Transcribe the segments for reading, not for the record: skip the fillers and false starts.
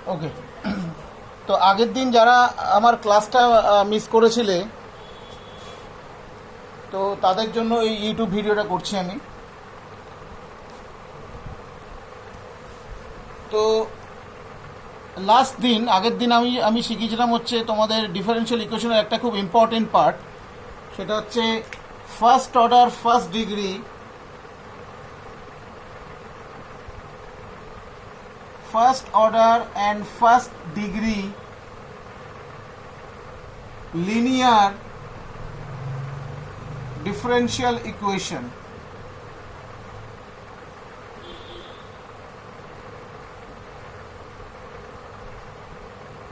ওকে, তো আগের দিন যারা আমার ক্লাসটা মিস করেছিলে, তো তাদের জন্য এই ইউটিউব ভিডিওটা করছি আমি। তো আগের দিন আমি শিখিয়েছিলাম হচ্ছে তোমাদের ডিফারেন্সিয়াল ইকুয়েশনের একটা খুব ইম্পর্টেন্ট পার্ট, সেটা হচ্ছে first order first degree and first degree linear differential equation.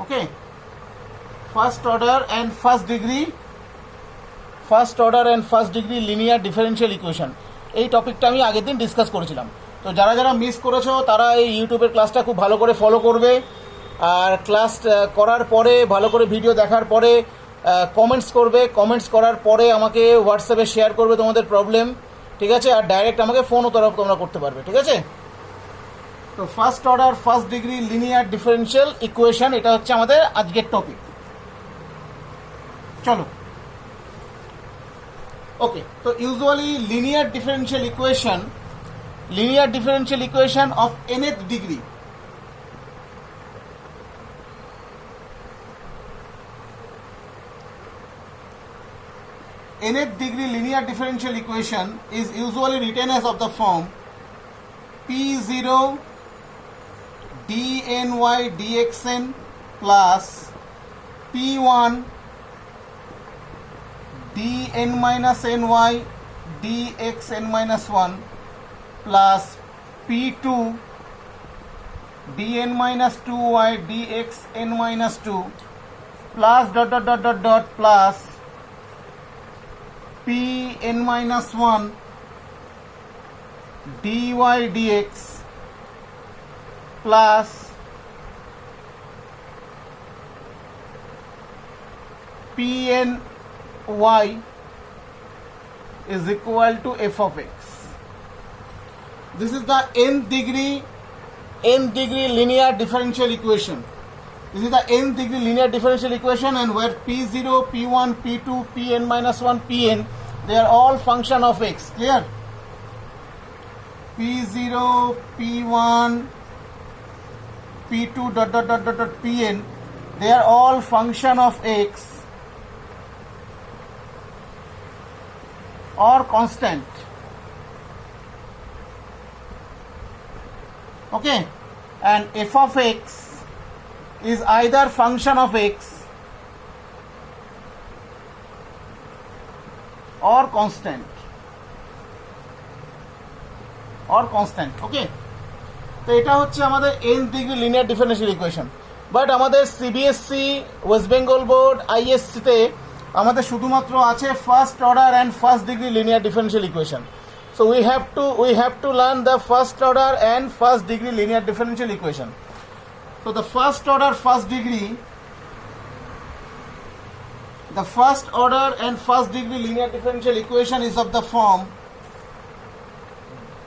Okay, first order and first degree linear differential equation, এই টপিকটা আমি আগের দিন ডিসকাস করেছিলাম। তো যারা যারা মিস করেছো তারা এই ইউটিউবের ক্লাসটা খুব ভালো করে ফলো করবে, আর ক্লাস করার পরে ভালো করে ভিডিও দেখার পরে কমেন্টস করবে, কমেন্টস করার পরে আমাকে হোয়াটসঅ্যাপে শেয়ার করবে তোমাদের প্রবলেম, ঠিক আছে? আর ডাইরেক্ট আমাকে ফোনও তোমরা করতে পারবে, ঠিক আছে? তো first order first degree linear differential equation, এটা হচ্ছে আমাদের আজকের টপিক। চলো, ওকে। তো usually linear differential equation of nth degree, linear differential equation is usually written as of the form P0 dny dxn plus P1 dn minus ny dxn minus 1 plus P2 dn minus 2y dxn minus 2 plus plus Pn minus 1 dy dx plus Pn y is equal to f of x. This is the nth degree linear differential equation. This is the nth degree linear differential equation, and where P0, P1, P2, Pn minus 1, Pn, they are all function of x. Clear? P0, P1, P2 Pn, they are all function of x or constant. Okay, and f of x is either function of x or constant. Okay, তো এটা হচ্ছে আমাদের nth degree linear differential equation. But আমাদের CBSE, West Bengal board, আইএসসিতে আমাদের শুধুমাত্র আছে first order and first degree linear differential equation. So we have to learn the first order and first degree linear differential equation. So the first order and first degree linear differential equation is of the form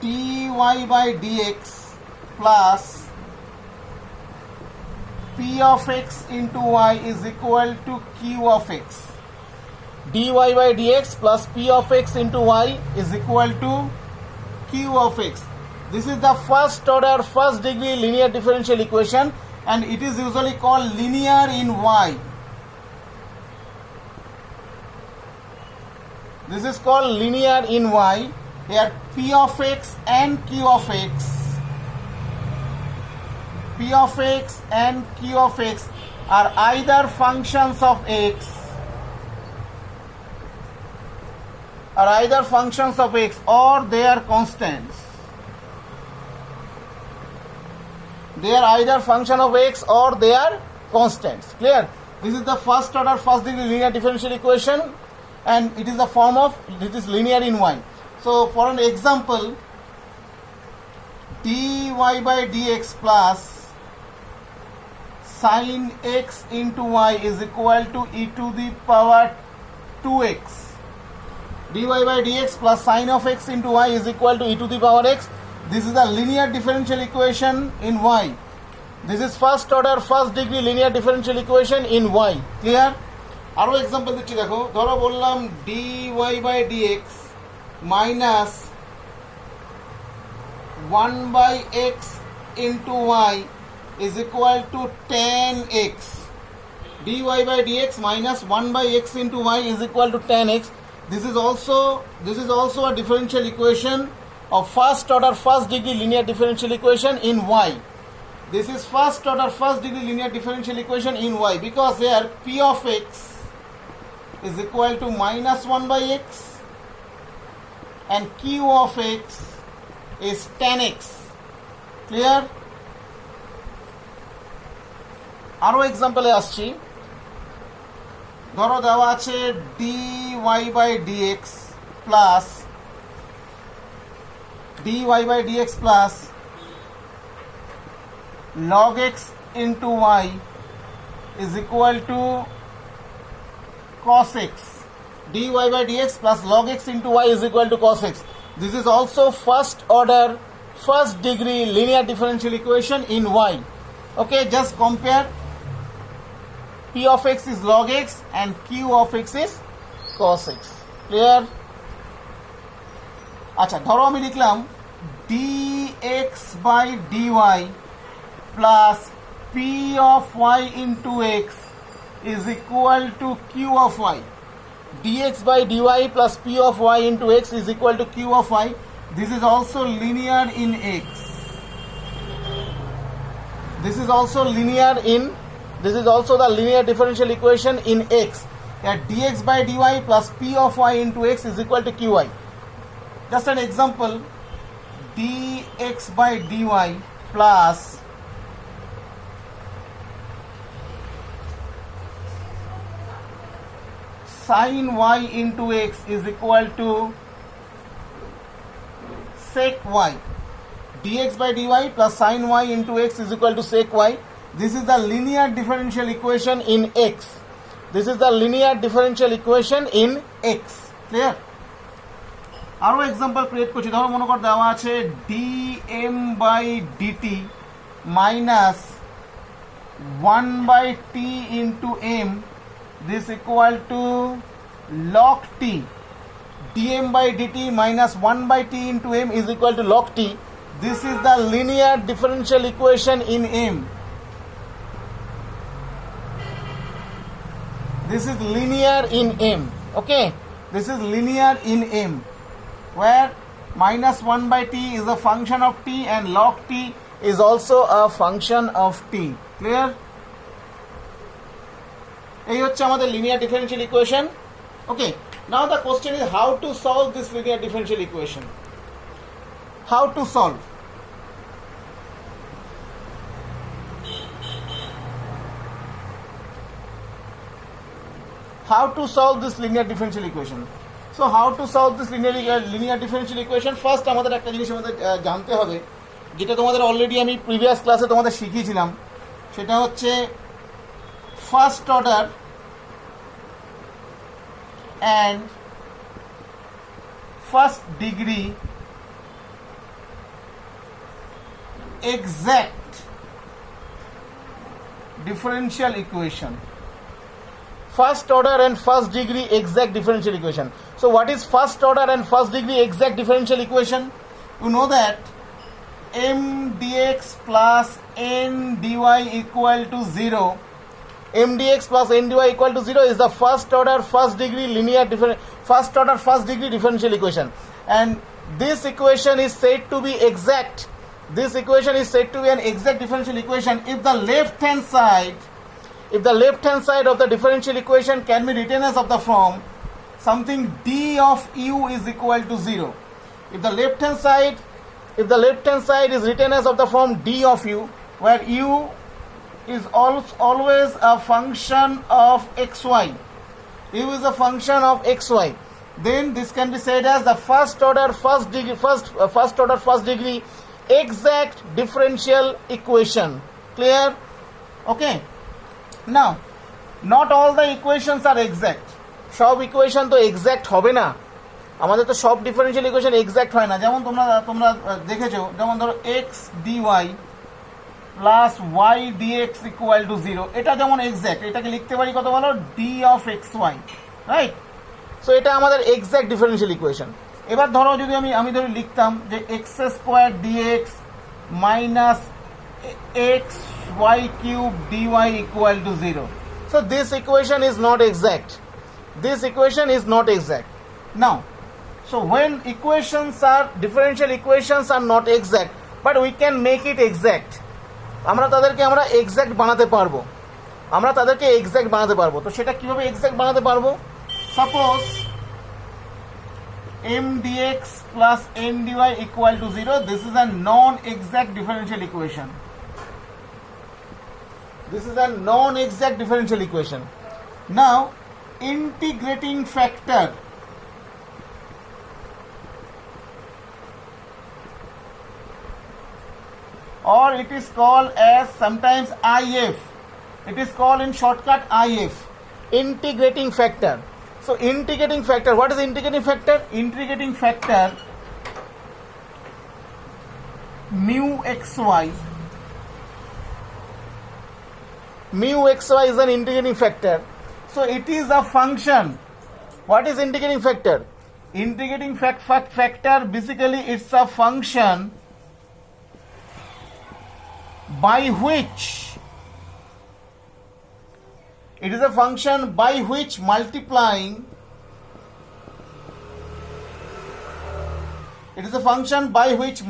dy by dx plus p of x into y is equal to q of x. dy by dx plus p of x into y is equal to q of x. This is the first order first degree linear differential equation, and it is usually called linear in y. This is called linear in y. Here p of x and q of x, are either functions of x or they are constants. They are either function of x or they are constants. Clear? This is the first order first degree linear differential equation, and it is the form of, it is linear in y. So for an example, dy by dx plus sin x into y is equal to e to the power 2x. dy by dx plus sin of x into y is equal to e to the power x. This is the linear differential equation in y. This is first order first degree linear differential equation in y. Clear? আরো example দিচ্ছি দেখো, ধরো বললাম dy by dx minus 1 by x into y is equal to tan x. dy by dx minus 1 by x into y is equal to tan x. This is also a differential equation of first order first degree linear differential equation in y. This is first order first degree linear differential equation in y because here p of x is equal to minus 1 by x and q of x is tan x. Clear? আরো এক্সাম্পলে আসছি, ধরো দেওয়া আছে dy by dx plus log x into y is equal to cos x. dy by dx plus log x into y is equal to cos x. This is also first order first degree linear differential equation in y. Okay, just compare. P of x is log x and q of x is cos x. Clear? আচ্ছা, ধরো আমি লিখলাম dx by dy plus p of y into x is equal to q of y. dx by dy plus p of y into x is equal to q of y. This is also linear in x. This is also the linear differential equation in x. That dx by dy plus p of y into x is equal to qy. Just an example, dx by dy plus sin y into x is equal to sec y. dx by dy plus sin y into x is equal to sec y. This is the linear differential equation in x. This is the linear differential equation in x. Clear? আরো example create করছি, ধরো মনে কর দেওয়া আছে dm by dt minus 1 by t into m, this equal to log t. dm by dt minus 1 by t into m is equal to log t. This is the linear differential equation in m. This is linear in m. Okay, this is linear in m, where minus 1 by t is a function of t and log t is also a function of t. Clear? এই হচ্ছে আমাদের linear differential equation. Okay, now the question is how to solve this linear differential equation. How to solve? How to solve this linear differential equation? So how to solve this linear differential equation? First আমাদের একটা জিনিস আমাদের জানতে হবে, যেটা তোমাদের already আমি previous ক্লাসে তোমাদের শিখিয়েছিলাম, সেটা হচ্ছে first order and first degree exact differential equation. First order and first degree exact differential equation. So what is first order and first degree exact differential equation? You know that m dx plus n dy equal to 0. m dx plus n dy equal to 0 is the first order first degree differential equation, and this equation is said to be exact. This equation is said to be an exact differential equation if the left hand side of the differential equation can be written as of the form something d of u is equal to 0. If the left hand side is written as of the form d of u, where u is always a function of xy. U is a function of xy. Then this can be said as the first order first degree exact differential equation. Clear? Okay. Now, not all the equations are exact. সব equation তো exact হবে না, আমাদের তো সব differential equation exact হয় না। যেমন তোমরা দেখেছো, যেমন ধরো x dy plus y dx equal to 0, এটা যেমন এক্স্যাক্ট, এটাকে লিখতে পারি কত বলো, d of x y, right? So এটা আমাদের এক্স্যাক্ট ডিফারেন্সিয়াল ইকুয়েশন। এবার ধরো যদি আমি ধরে লিখতাম যে x square dx minus x y cube dy equal to 0. So this equation is not exact. This equation is not exact. Now, so when equations are, differential equations are not exact, but we can make it exact. আমরা তাদেরকে exact বানাতে পারবো, তো সেটা কিভাবে exact বানাতে পারবো? Suppose m dx plus n dy equal to 0. This is a non-exact differential equation. This is a non-exact differential equation. Now, integrating factor or it is called as sometimes IF. It is called in shortcut IF, integrating factor. So integrating factor, what is integrating factor? Integrating factor mu xy. Mu xy is an integrating factor. So it is a function. What is integrating factor? Integrating factor basically it's a function by which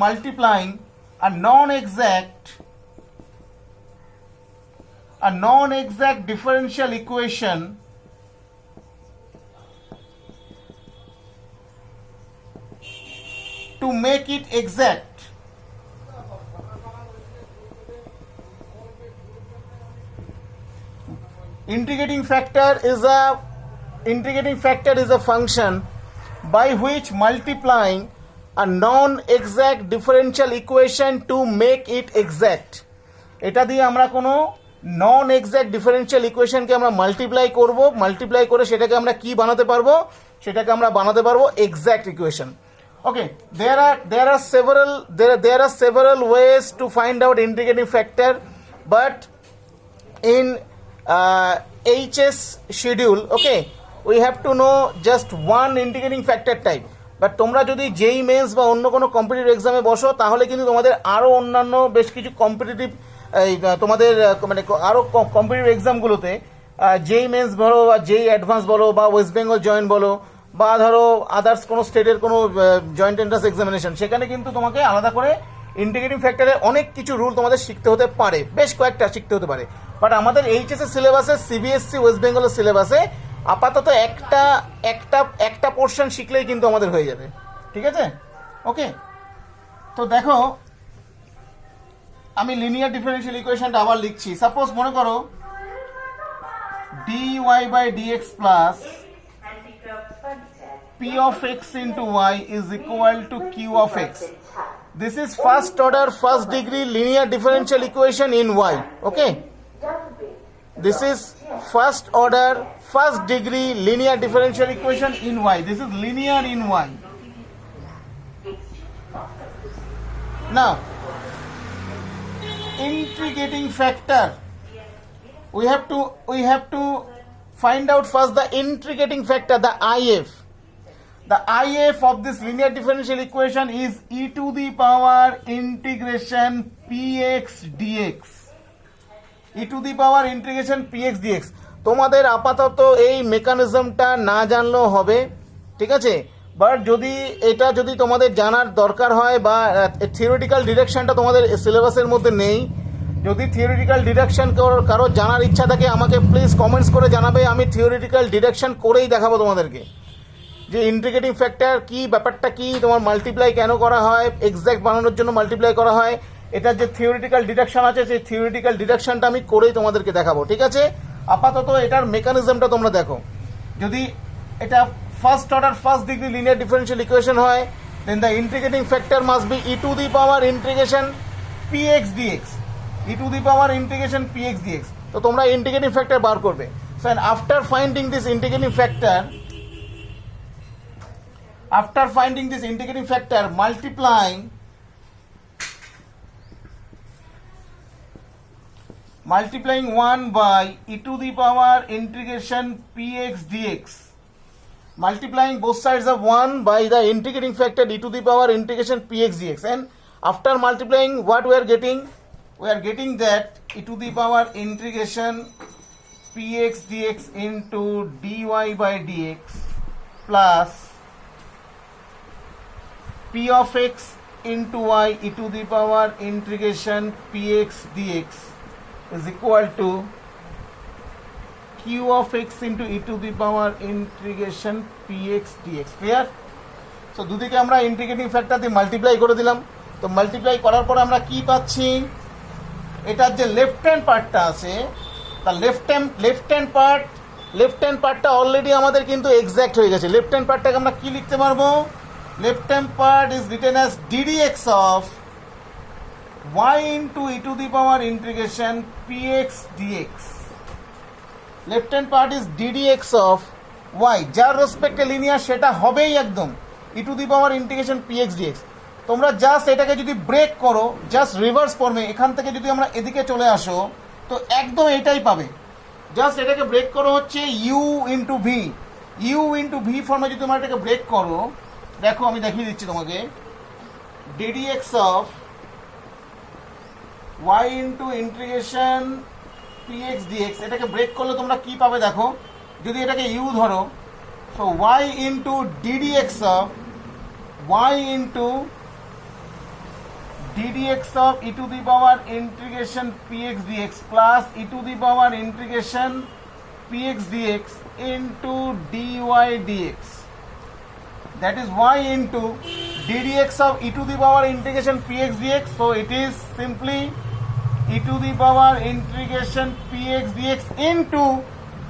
multiplying a non-exact differential equation to make it exact. Integrating factor is a function by which multiplying a non-exact differential equation to make it exact. এটা দিয়ে আমরা কোনো নন exact differential ইকুয়েশনকে আমরা multiply করে সেটাকে আমরা কি বানাতে পারবো? সেটাকে আমরা বানাতে পারবো exact equation. Okay, there are several ways to find out integrating factor, but in HS schedule, okay, we have to know just one integrating factor type. But তোমরা যদি জেই মেন্স বা অন্য কোনো কম্পিটিটিভ এক্সামে বসো তাহলে কিন্তু তোমাদের আরও অন্যান্য বেশ কিছু কম্পিটিটিভ তোমাদের মানে আরও কম্পিটিটিভ এক্সামগুলোতে জেই মেন্স বলো বা জেই অ্যাডভান্স বলো বা ওয়েস্ট বেঙ্গল জয়েন্ট বলো বা ধরো আদার্স কোনো স্টেটের কোনো জয়েন্ট এন্ট্রান্স এক্সামিনেশন, সেখানে কিন্তু তোমাকে আলাদা করে ইন্টিগ্রেটিং ফ্যাক্টরের অনেক কিছু রুল তোমাদের শিখতে হতে পারে, বেশ কয়েকটা শিখতে হতে পারে। বাট আমাদের এইচএসের সিলেবাসে, সিবিএসসি ওয়েস্ট বেঙ্গলের সিলেবাসে আপাতত একটা পোর্শন শিখলেই কিন্তু আমাদের হয়ে যাবে, ঠিক আছে? ওকে, তো দেখো আমি লিনিয়ার ডিফারেন্সিয়াল ইকুয়েশনটা আবার লিখছি। সাপোজ মনে করো dy by dx plus p of x into y is equal to q of x. This is first order, first degree linear differential equation in y. Okay, this is first order, first degree linear differential equation in y. This is linear in y. Now, integrating factor, we have to find out first the integrating factor, the IF. The IF of this linear differential equation is e to the power integration px dx. e to the power integration px dx. তোমাদের আপাতত এই মেকানিজমটা না জানলেও হবে, ঠিক আছে? But যদি তোমাদের জানার দরকার হয় বা থিওরিটিক্যাল ডিরেকশনটা তোমাদের সিলেবাসের মধ্যে নেই, যদি থিওরিটিক্যাল ডিরেকশন কারো জানার ইচ্ছা থাকে আমাকে প্লিজ কমেন্টস করে জানাবে, আমি থিওরিটিক্যাল ডিরেকশন করেই দেখাবো তোমাদেরকে যে ইন্টিগ্রেটিং ফ্যাক্টর কি, ব্যাপারটা কি, তোমার মাল্টিপ্লাই কেন করা হয়, এক্স্যাক্ট বানানোর জন্য মাল্টিপ্লাই করা হয়, এটার যে থিওরিটিক্যাল ডিডাকশন আছে সেই থিওরিটিক্যাল ডিডাকশনটা আমি করেই তোমাদেরকে দেখাবো, ঠিক আছে? আপাতত এটার মেকানিজমটা তোমরা দেখো। যদি এটা first order first degree linear differential equation হয়, then the integrating factor must be e to the power integration PX DX, e to the power integration PX DX. তো তোমরা ইন্টিগ্রেটিং ফ্যাক্টর বার করবে। So and after finding this integrating factor, multiplying multiplying 1 by e to the power integration px dx, multiplying both sides of 1 by the integrating factor e to the power integration px dx, and after multiplying what we are getting that e to the power integration px dx into dy by dx plus p of x into y e to the power integration px dx is equal to q of x into e to the power integration px dx. Clear? So দুদিকে আমরা integrating factor দিয়ে multiply করে দিলাম। তো multiply করার পর আমরা কি পাচ্ছি, এটার যে লেফট হ্যান্ড পার্টটা আছে, তার লেফট হ্যান্ড পার্টটা অলরেডি আমাদের কিন্তু এক্স্যাক্ট হয়ে গেছে। লেফট হ্যান্ড পার্টটাকে আমরা কি লিখতে পারবো, left hand part is written as ddx of y into e to the power integration px dx. Left hand part is ddx of y, যার রেসপেক্টে লিনিয়ার সেটা হবেই একদম e to the power integration px dx। তোমরা just এটাকে যদি break করো, just reverse ফর্মে এখান থেকে যদি আমরা এদিকে চলে আসো তো একদম এটাই পাবে। জাস্ট এটাকে ব্রেক করো হচ্ছে u into v ফর্মে যদি তোমরা এটাকে ব্রেক করো, দেখো আমি দেখিয়ে দিচ্ছি তোমাকে, ddx of y into integration px dx, এটাকে ব্রেক করলে তোমরা কি পাবে দেখো, যদি এটাকে u ধরো, so y into ddx of e to the power integration px dx plus e to the power integration px dx into dy dx. That is y into ddx of e to the power integration px dx. So it is simply e to the power integration px dx into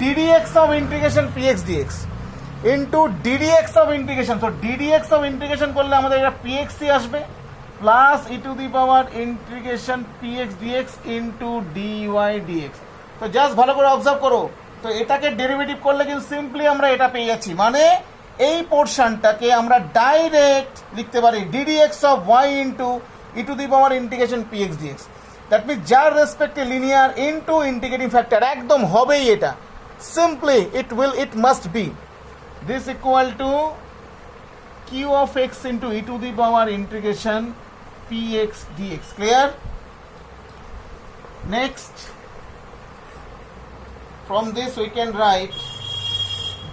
ddx of integration px dx into ddx of integration. So ddx of integration করলে আমাদের এটা px আসবে plus e to the power integration px dx into dy dx. তো just ভালো করে observe করো, তো এটাকে ডেরিভেটিভ করলে কিন্তু সিম্পলি আমরা এটা পেয়ে যাচ্ছি, মানে এই পোর্শনটাকে আমরা ডাইরেক্ট লিখতে পারি ddx of y into e to the power integration px dx. That means যার রেসপেক্টে লিনিয়ার ইনটু ইন্টিগ্রেটিং ফ্যাক্টর একদম হবেই এটা, simply it must be this equal to q of x into e to the power integration px dx. Clear? Next, from this we can write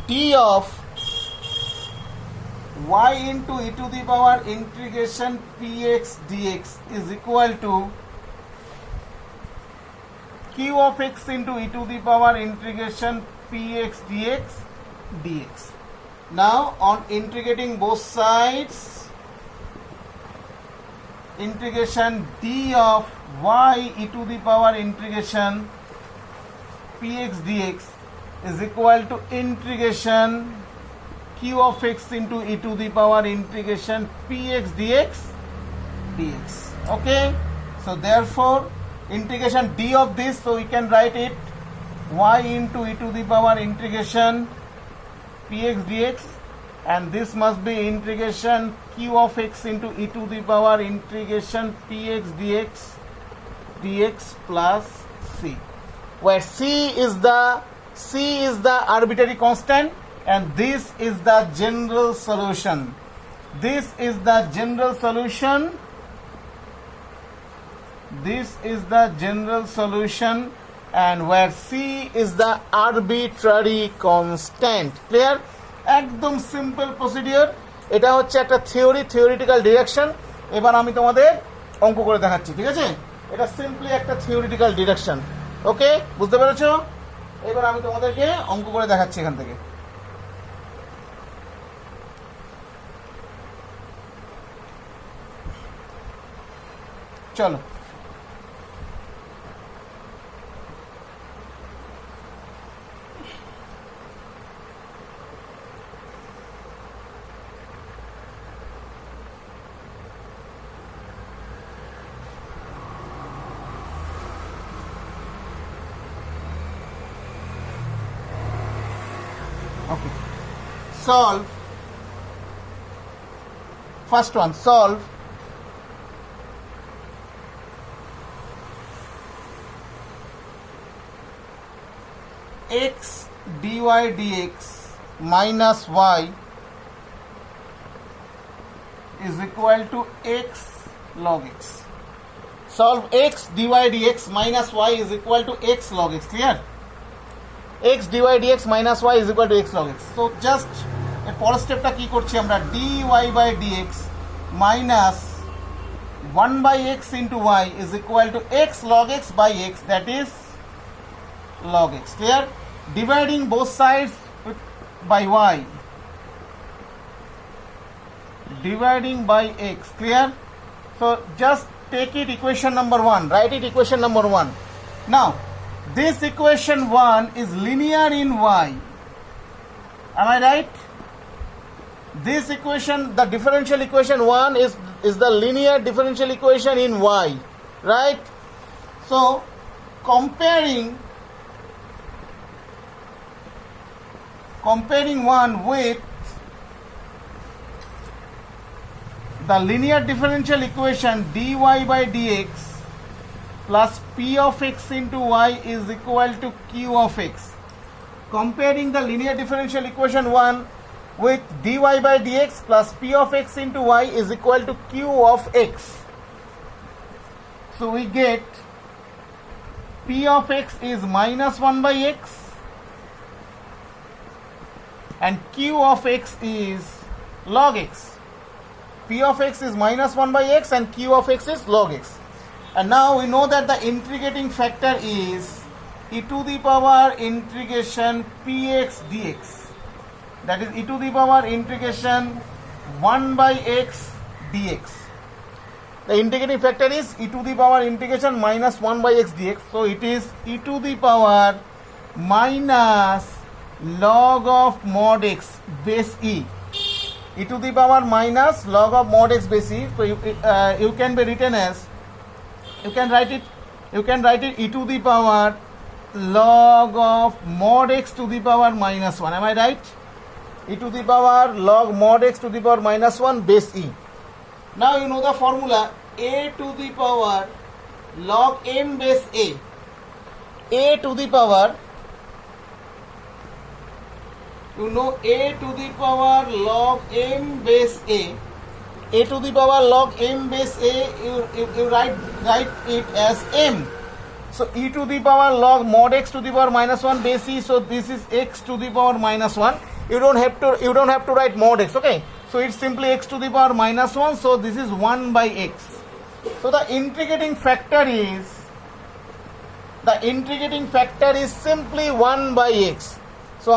d of y into e to the power integration px dx is equal to q of x into e to the power integration px dx. Now on integrating both sides, integration d of y e to the power integration px dx is equal to integration q of x into e to the power integration px dx. Okay, so therefore integration d of this, so we can write it y into e to the power integration px dx, and this must be integration q of x into e to the power integration px dx plus c, where c is the arbitrary constant, and this is the general solution. This is the general solution, and where c is the arbitrary constant. Clear? একদম simple procedure. এটা হচ্ছে একটা theoretical direction. এবার আমি তোমাদের অঙ্ক করে দেখাচ্ছি, ঠিক আছে? এটা সিম্পলি একটা থিওরিটিক্যাল ডিরেকশন। ওকে, বুঝতে পেরেছো? এবার আমি তোমাদেরকে অঙ্ক করে দেখাচ্ছি এখান থেকে। চলো, okay, solve. First one, solve x dy dx minus y is equal to x log x. Solve x dy dx minus y is equal to x log x. Clear? x dy dx minus y is equal to x log x. So just এর পরের স্টেপটা কি করছি আমরা, dy by dx minus 1 by x into y is equal to x log x by x, that is log x. Clear? Dividing both sides by y, dividing by x. Clear? So just take it equation number 1, write it equation number 1. Now this equation 1 is linear in y, am I right? This equation, the differential equation 1 is the linear differential equation in y, right? So comparing 1 with the linear differential equation dy by dx plus p of x into y is equal to q of x. Comparing the linear differential equation 1 with dy by dx plus p of x into y is equal to q of x. So we get p of x is minus 1 by x and q of x is log x. P of x is minus 1 by x and q of x is log x. And now we know that the integrating factor is e to the power integration px dx. That is e to the power integration 1 by x dx. The integrating factor is e to the power integration minus 1 by x dx. So it is e to the power minus log of mod x base e. E to the power minus log of mod x base e. So you can be written as, you can write it e to the power log of mod x to the power minus 1. Am I right? E to the power log mod x to the power minus 1 base e. Now you know the formula, a to the power log m base a. A to the power, you know, a to the power log m base a. A to the power log m base a, you write it as m. So e to the power log mod x to the power minus 1 base e. So this is x to the power minus 1. You don't have to write mod x, okay? So it's simply x to the power minus 1. So this is 1 by x. So the integrating factor is simply 1 by x. So